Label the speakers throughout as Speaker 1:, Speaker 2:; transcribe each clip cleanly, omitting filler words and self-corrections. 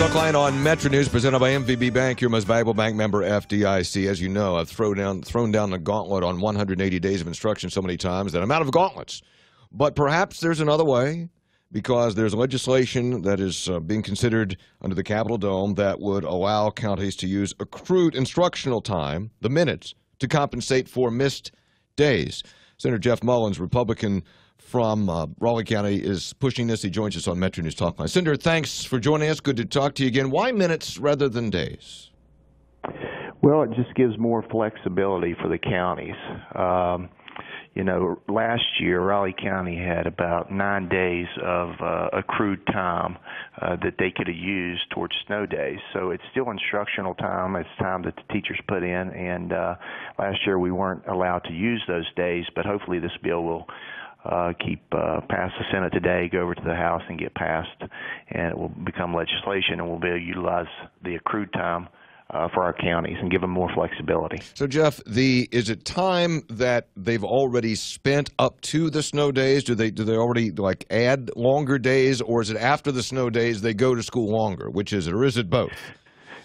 Speaker 1: Talkline on MetroNews, presented by MVB Bank, your most valuable bank member, FDIC. As you know, I've thrown down the gauntlet on 180 days of instruction so many times that I'm out of gauntlets. But perhaps there's another way, because there's legislation that is being considered under the Capitol Dome that would allow counties to use accrued instructional time, the minutes, to compensate for missed days. Senator Jeff Mullins, Republican from Raleigh County, is pushing this. He joins us on MetroNews Talkline. Senator, thanks for joining us. Good to talk to you again. Why minutes rather than days?
Speaker 2: Well, it just gives more flexibility for the counties. You know, last year, Raleigh County had about 9 days of accrued time that they could have used towards snow days. So it's still instructional time. It's time that the teachers put in. And last year, we weren't allowed to use those days. But hopefully this bill will keep past the Senate today, go over to the House and get passed. And it will become legislation, and we'll be able to utilize the accrued time for our counties and give them more flexibility.
Speaker 1: So, Jeff, is it time that they've already spent up to the snow days? Do they already like add longer days, or is it after the snow days they go to school longer? Which is it, or is it both?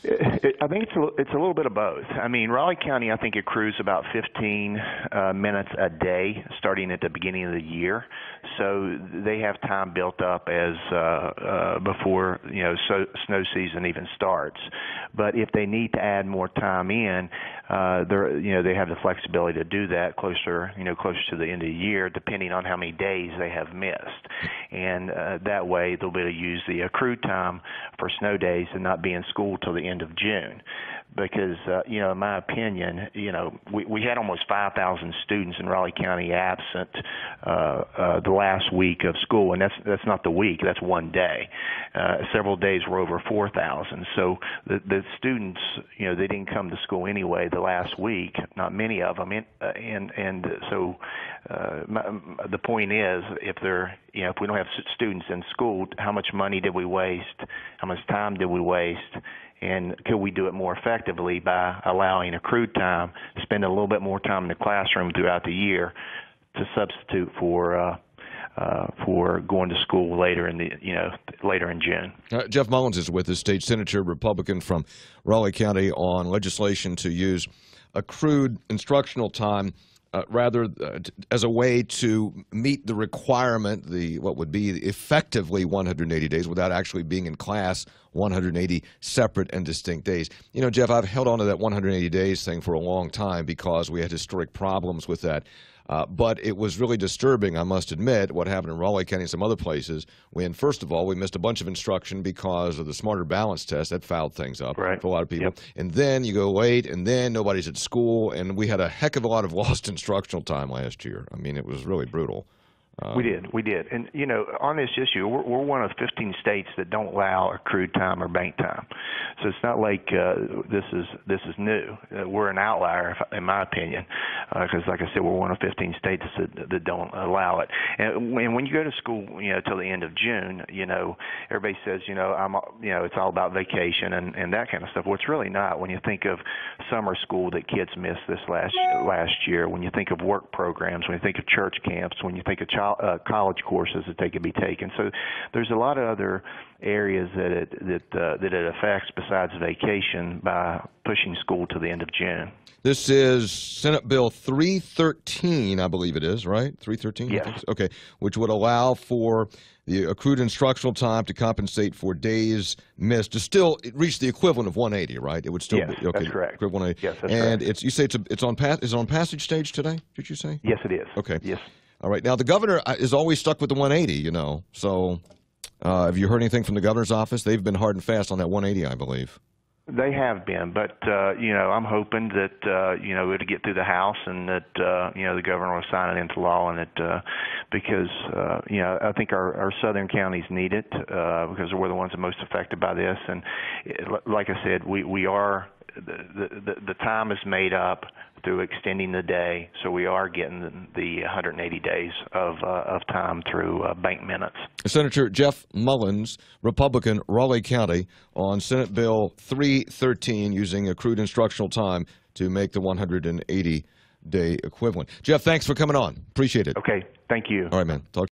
Speaker 2: I think it's a little bit of both. I mean, Raleigh County, I think, accrues about 15 minutes a day starting at the beginning of the year. So they have time built up as before snow season even starts. But if they need to add more time in, they have the flexibility to do that closer to the end of the year, depending on how many days they have missed. And that way they'll be able to use the accrued time for snow days and not be in school till the end of June. Because, in my opinion, we had almost 5,000 students in Raleigh County absent the last week of school, and that's not the week, that's one day. Several days were over 4,000. So the students, they didn't come to school anyway the last week, not many of them. So the point is, if we don't have students in school, how much money did we waste? How much time did we waste? And could we do it more effectively by allowing accrued time, spend a little bit more time in the classroom throughout the year to substitute for going to school later in June?
Speaker 1: Jeff Mullins is with us, state senator, Republican from Raleigh County, on legislation to use accrued instructional time as a way to meet the requirement, what would be effectively 180 days without actually being in class 180 separate and distinct days. Jeff, I've held on to that 180 days thing for a long time because we had historic problems with that. But it was really disturbing, I must admit, what happened in Raleigh County and some other places when, first of all, we missed a bunch of instruction because of the Smarter Balance test. That fouled things up for a lot of people. Yep. And then you go late, and then nobody's at school, and we had a heck of a lot of lost instructional time last year. I mean, it was really brutal.
Speaker 2: We did. And, on this issue, we're one of 15 states that don't allow accrued time or bank time. So it's not like this is new. We're an outlier, in my opinion, because, like I said, we're one of 15 states that don't allow it. And when you go to school, till the end of June, everybody says, it's all about vacation and that kind of stuff. Well, it's really not. When you think of summer school that kids missed this last year, when you think of work programs, when you think of church camps, when you think of college courses that they could be taken. So there's a lot of other areas that it affects besides vacation by pushing school to the end of June.
Speaker 1: This is Senate Bill 313, I believe it is, right? 313?
Speaker 2: Yes.
Speaker 1: Okay, which would allow for the accrued instructional time to compensate for days missed to still reach the equivalent of 180, right? It would still be okay.
Speaker 2: That's correct.
Speaker 1: Equivalent 180.
Speaker 2: Yes, that's
Speaker 1: and
Speaker 2: correct.
Speaker 1: You say it's on passage stage today? Did you say?
Speaker 2: Yes, it is.
Speaker 1: Okay.
Speaker 2: Yes.
Speaker 1: All right. Now the governor is always stuck with the 180. So have you heard anything from the governor's office? They've been hard and fast on that 180, I believe.
Speaker 2: They have been, but I'm hoping that it'll get through the House and that the governor will sign it into law, and because I think our southern counties need it because we're the ones that are most affected by this, and like I said, we are the time is made up through extending the day, so we are getting the 180 days of time through bank minutes. Senator
Speaker 1: Jeff Mullins, Republican, Raleigh County, on Senate Bill 313, using accrued instructional time to make the 180-day equivalent. Jeff, thanks for coming on. Appreciate it.
Speaker 2: Okay, thank you.
Speaker 1: All right, man. Talk